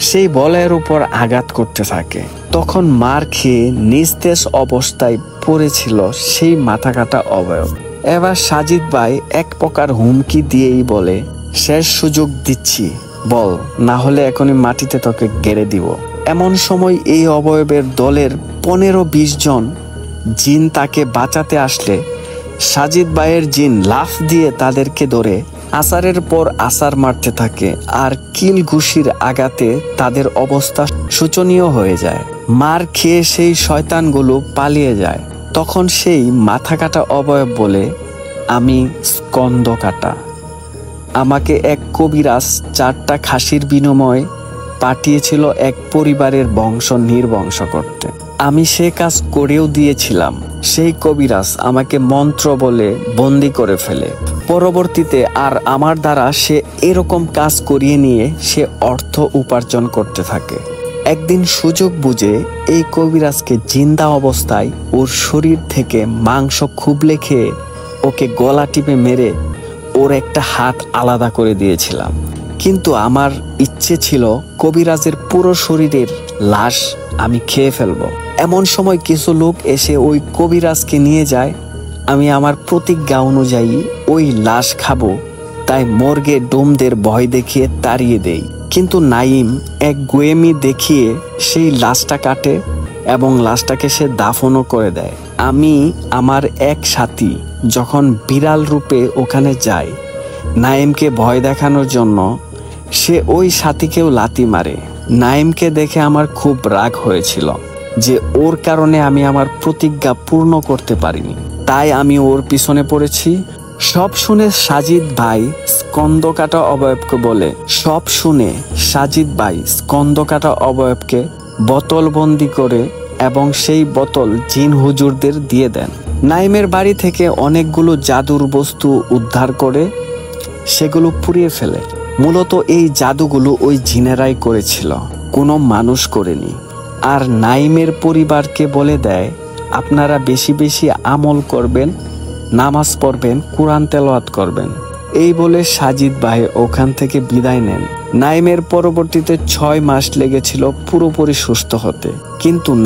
সেই বলয়ের উপর আঘাত করতে থাকে। তখন মার খেয়ে নিস্তেজ অবস্থায় পড়েছিল সেই মাথা কাটা অবয়ব। এবার সাজিদ ভাই এক প্রকার হুমকি দিয়েই বলে, শেষ সুযোগ দিচ্ছি, বল, না হলে এখনই মাটিতে তোকে গেড়ে দিব। এমন সময় এই অবয়বের দলের 15-20 জন জিন তাকে বাঁচাতে আসলে সাজিদ ভাইয়ের জিন লাফ দিয়ে তাদেরকে ধরে আসারের পর আসার মারতে থাকে, আর কিল ঘুষির আঘাতে তাদের অবস্থা শোচনীয় হয়ে যায়। মার খেয়ে সেই শয়তানগুলো পালিয়ে যায়। তখন সেই মাথা কাটা অবয়ব বলে, আমি স্কন্দ কাটা। আমাকে এক কবিরাজ 4টা খাসির বিনিময়ে পাঠিয়েছিল এক পরিবারের বংশ নির্বংশ করতে। আমি সে কাজ করেও দিয়েছিলাম। সেই কবিরাজ আমাকে মন্ত্র বলে বন্দি করে ফেলে। পরবর্তীতে আর আমার দ্বারা সে এরকম কাজ করিয়ে নিয়ে সে অর্থ উপার্জন করতে থাকে। একদিন সুযোগ বুঝে এই কবিরাজকে জিন্দা অবস্থায় ওর শরীর থেকে মাংস খুবলে খেয়ে ওকে গলা টিপে মেরে ওর একটা হাত আলাদা করে দিয়েছিলাম। কিন্তু আমার ইচ্ছে ছিল কবিরাজের পুরো শরীরের লাশ আমি খেয়ে ফেলবো। এমন সময় কিছু লোক এসে ওই কবিরাজকে নিয়ে যায়। আমি আমার প্রতিজ্ঞা অনুযায়ী ওই লাশ খাবো, তাই মর্গে ডোমদের ভয় দেখিয়ে তাড়িয়ে দেই। কিন্তু নাইম এক গোয়েমি দেখিয়ে সেই লাশটা কাটে এবং লাশটাকে সে দাফনও করে দেয়। আমি আমার এক সাথী যখন বিড়াল রূপে ওখানে যায় নাইমকে ভয় দেখানোর জন্য, সে ওই সাথীকেও লাথি মারে। নাইমকে দেখে আমার খুব রাগ হয়েছিল যে ওর কারণে আমি আমার প্রতিজ্ঞা পূর্ণ করতে পারিনি, তাই আমি ওর পিছনে পড়েছি। সব শুনে সাজিদ ভাই স্কন্দকাটা অবয়বকে বলে, সব শুনে সাজিদ ভাই স্কন্দকাটা অবয়বকে বোতলবন্দি করে এবং সেই বোতল জিন হুজুরদের দিয়ে দেন। নাইমের বাড়ি থেকে অনেকগুলো জাদুর বস্তু উদ্ধার করে সেগুলো পুড়িয়ে ফেলে। মূলত এই জাদুগুলো ওই জিনেরাই করেছিল, কোনো মানুষ করেনি। আর নাইমের পরিবারকে বলে দেয় আপনারা বেশি বেশি আমল করবেন, নামাজ পড়বেন, কোরআন তেলাওয়াত করবেন। এই বলে সাজিদ ভাই ওখান থেকে বিদায় নেন। নাইমের পরবর্তীতে 6 মাস লেগেছিল পুরোপুরি সুস্থ হতে, কিন্তু